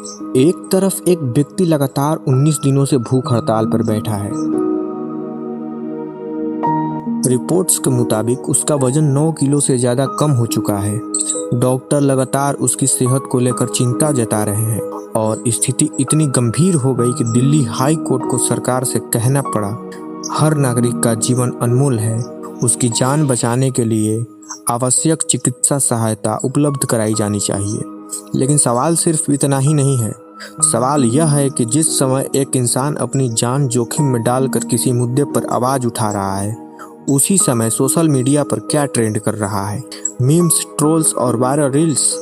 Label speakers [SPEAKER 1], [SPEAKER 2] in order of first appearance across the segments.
[SPEAKER 1] एक तरफ एक व्यक्ति लगातार 19 दिनों से भूख हड़ताल पर बैठा है। रिपोर्ट्स के मुताबिक उसका वजन 9 किलो से ज्यादा कम हो चुका है। डॉक्टर लगातार उसकी सेहत को लेकर चिंता जता रहे हैं और स्थिति इतनी गंभीर हो गई कि दिल्ली हाई कोर्ट को सरकार से कहना पड़ा, हर नागरिक का जीवन अनमोल है, उसकी जान बचाने के लिए आवश्यक चिकित्सा सहायता उपलब्ध कराई जानी चाहिए। लेकिन सवाल सिर्फ इतना ही नहीं है। सवाल यह है कि जिस समय एक इंसान अपनी जान जोखिम में डालकर किसी मुद्दे पर आवाज उठा रहा है, उसी समय सोशल मीडिया पर क्या ट्रेंड कर रहा है। मीम्स, ट्रोल्स और वायरल रील्स।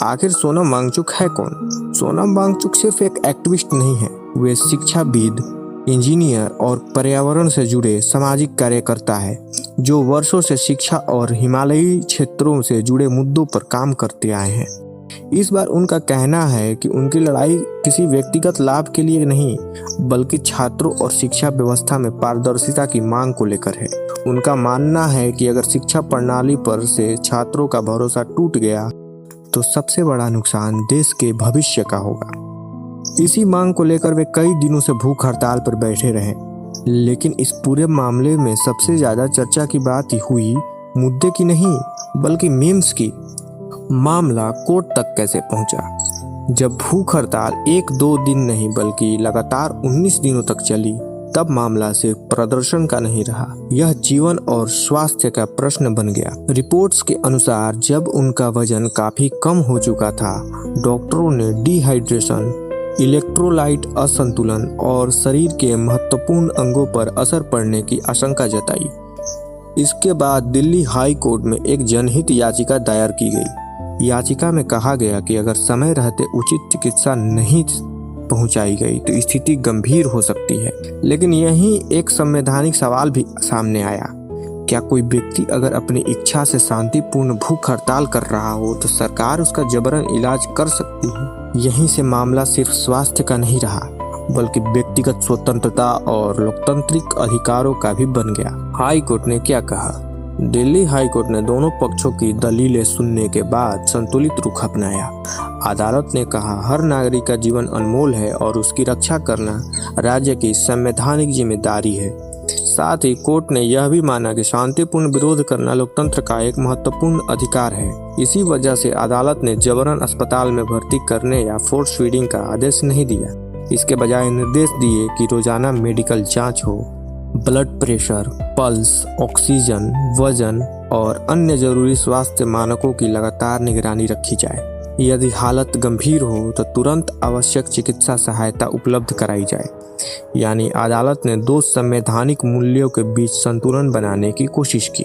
[SPEAKER 1] आखिर सोनम वांगचुक है कौन? सोनम वांगचुक सिर्फ एक एक्टिविस्ट नहीं है, वे शिक्षाविद, इंजीनियर और पर्यावरण से जुड़े सामाजिक कार्यकर्ता है जो वर्षों से शिक्षा और हिमालयी क्षेत्रों से जुड़े मुद्दों पर काम करते आए हैं। इस बार उनका कहना है कि उनकी लड़ाई किसी व्यक्तिगत लाभ के लिए नहीं, बल्कि छात्रों और शिक्षा व्यवस्था में पारदर्शिता की मांग को लेकर है। उनका मानना है कि अगर शिक्षा प्रणाली पर से छात्रों का भरोसा टूट गया तो सबसे बड़ा नुकसान देश के भविष्य का होगा। इसी मांग को लेकर वे कई दिनों से भूख हड़ताल पर बैठे रहे। लेकिन इस पूरे मामले में सबसे ज्यादा चर्चा की बात हुई मुद्दे की नहीं, बल्कि मीम्स की। मामला कोर्ट तक कैसे पहुंचा? जब भूख हड़ताल 1-2 दिन नहीं बल्कि लगातार 19 दिनों तक चली, तब मामला सिर्फ प्रदर्शन का नहीं रहा, यह जीवन और स्वास्थ्य का प्रश्न बन गया। रिपोर्ट्स के अनुसार जब उनका वजन काफी कम हो चुका था, डॉक्टरों ने डिहाइड्रेशन, इलेक्ट्रोलाइट असंतुलन और शरीर के महत्वपूर्ण अंगों पर असर पड़ने की आशंका जताई। इसके बाद दिल्ली हाई कोर्ट में एक जनहित याचिका दायर की गई। याचिका में कहा गया कि अगर समय रहते उचित चिकित्सा नहीं पहुंचाई गई तो स्थिति गंभीर हो सकती है। लेकिन यही एक संवैधानिक सवाल भी सामने आया। क्या कोई व्यक्ति अगर अपनी इच्छा से शांतिपूर्ण भूख हड़ताल कर रहा हो तो सरकार उसका जबरन इलाज कर सकती है? यहीं से मामला सिर्फ स्वास्थ्य का नहीं रहा, बल्कि व्यक्तिगत स्वतंत्रता और लोकतांत्रिक अधिकारों का भी बन गया। हाई कोर्ट ने क्या कहा? दिल्ली हाई कोर्ट ने दोनों पक्षों की दलीलें सुनने के बाद संतुलित रुख अपनाया। अदालत ने कहा, हर नागरिक का जीवन अनमोल है और उसकी रक्षा करना राज्य की संवैधानिक जिम्मेदारी है। साथ ही कोर्ट ने यह भी माना कि शांतिपूर्ण विरोध करना लोकतंत्र का एक महत्वपूर्ण अधिकार है। इसी वजह से अदालत ने जबरन अस्पताल में भर्ती करने या फोर्स फीडिंग का आदेश नहीं दिया। इसके बजाय निर्देश दिए कि रोजाना मेडिकल जांच हो, ब्लड प्रेशर, पल्स, ऑक्सीजन, वजन और अन्य जरूरी स्वास्थ्य मानकों की लगातार निगरानी रखी जाए। यदि हालत गंभीर हो तो तुरंत आवश्यक चिकित्सा सहायता उपलब्ध कराई जाए। यानी अदालत ने दो संवैधानिक मूल्यों के बीच संतुलन बनाने की कोशिश की,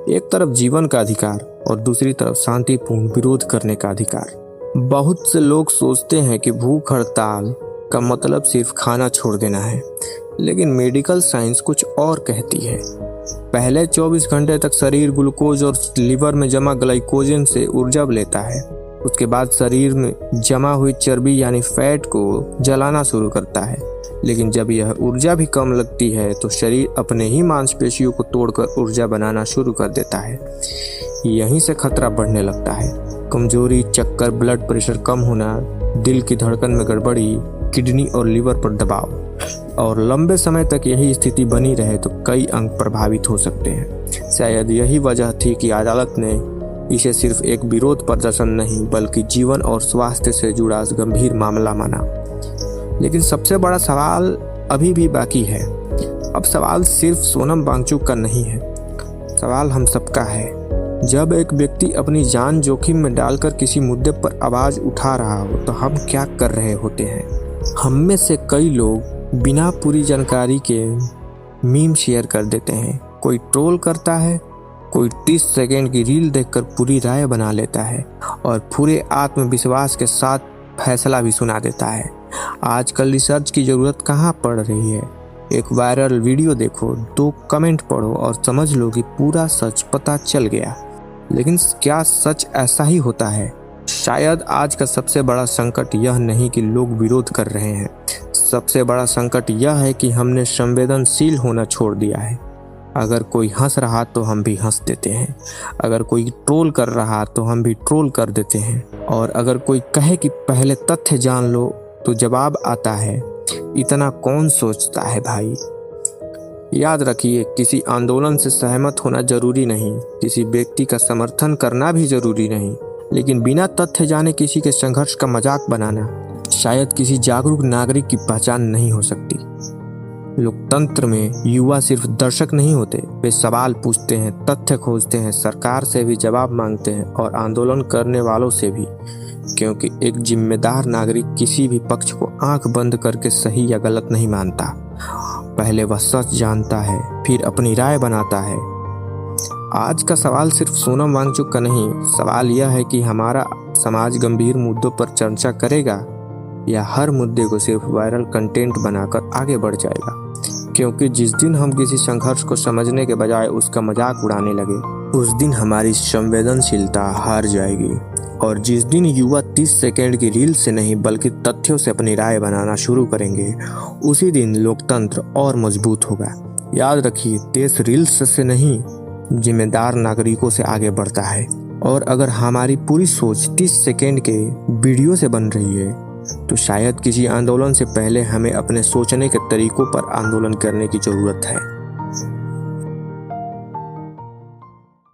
[SPEAKER 1] एक तरफ जीवन का अधिकार और दूसरी तरफ शांतिपूर्ण विरोध करने का अधिकार। बहुत से लोग सोचते हैं कि भूख हड़ताल का मतलब सिर्फ खाना छोड़ देना है, लेकिन मेडिकल साइंस कुछ और कहती है। पहले 24 घंटे तक शरीर ग्लूकोज और लीवर में जमा ग्लाइकोजन से ऊर्जा लेता है। उसके बाद शरीर में जमा हुई चर्बी यानी फैट को जलाना शुरू करता है। लेकिन जब यह ऊर्जा भी कम लगती है तो शरीर अपने ही मांसपेशियों को तोड़कर ऊर्जा बनाना शुरू कर देता है। यहीं से खतरा बढ़ने लगता है। कमजोरी, चक्कर, ब्लड प्रेशर कम होना, दिल की धड़कन में गड़बड़ी, किडनी और लीवर पर दबाव, और लंबे समय तक यही स्थिति बनी रहे तो कई अंग प्रभावित हो सकते हैं। शायद यही वजह थी कि अदालत ने इसे सिर्फ एक विरोध प्रदर्शन नहीं बल्कि जीवन और स्वास्थ्य से जुड़ा गंभीर मामला माना। लेकिन सबसे बड़ा सवाल अभी भी बाकी है। अब सवाल सिर्फ सोनम वांगचुक का नहीं है, सवाल हम सबका है। जब एक व्यक्ति अपनी जान जोखिम में डालकर किसी मुद्दे पर आवाज उठा रहा हो तो हम क्या कर रहे होते हैं? हम में से कई लोग बिना पूरी जानकारी के मीम शेयर कर देते हैं। कोई ट्रोल करता है, कोई 30 सेकंड की रील देखकर पूरी राय बना लेता है और पूरे आत्मविश्वास के साथ फैसला भी सुना देता है। आजकल रिसर्च की जरूरत कहाँ पड़ रही है? एक वायरल वीडियो देखो, 2 कमेंट पढ़ो और समझ लो कि पूरा सच पता चल गया। लेकिन क्या सच ऐसा ही होता है? शायद आज का सबसे बड़ा संकट यह नहीं कि लोग विरोध कर रहे हैं, सबसे बड़ा संकट यह है कि हमने संवेदनशील होना छोड़ दिया है। अगर कोई हंस रहा तो हम भी हंस देते हैं, अगर कोई ट्रोल कर रहा तो हम भी ट्रोल कर देते हैं, और अगर कोई कहे कि पहले तथ्य जान लो तो जवाब आता है, इतना कौन सोचता है भाई। याद रखिए, किसी आंदोलन से सहमत होना जरूरी नहीं, किसी व्यक्ति का समर्थन करना भी जरूरी नहीं, लेकिन बिना तथ्य जाने किसी के संघर्ष का मजाक बनाना शायद किसी जागरूक नागरिक की पहचान नहीं हो सकती। लोकतंत्र में युवा सिर्फ दर्शक नहीं होते, वे सवाल पूछते हैं, तथ्य खोजते हैं, सरकार से भी जवाब मांगते हैं और आंदोलन करने वालों से भी, क्योंकि एक जिम्मेदार नागरिक किसी भी पक्ष को आंख बंद करके सही या गलत नहीं मानता। पहले वह सच जानता है, फिर अपनी राय बनाता है। आज का सवाल सिर्फ सोनम वांगचुक का नहीं, सवाल यह है कि हमारा समाज गंभीर मुद्दों पर चर्चा करेगा या हर मुद्दे को सिर्फ वायरल कंटेंट बनाकर आगे बढ़ जाएगा। क्योंकि जिस दिन हम किसी संघर्ष को समझने के बजाय उसका मजाक उड़ाने लगे, उस दिन हमारी संवेदनशीलता हार जाएगी। और जिस दिन युवा 30 सेकंड की रील से नहीं बल्कि तथ्यों से अपनी राय बनाना शुरू करेंगे, उसी दिन लोकतंत्र और मजबूत होगा। याद रखिए, देश रील्स से नहीं, जिम्मेदार नागरिकों से आगे बढ़ता है। और अगर हमारी पूरी सोच 30 सेकंड के वीडियो से बन रही है, तो शायद किसी आंदोलन से पहले हमें अपने सोचने के तरीकों पर आंदोलन करने की जरूरत है।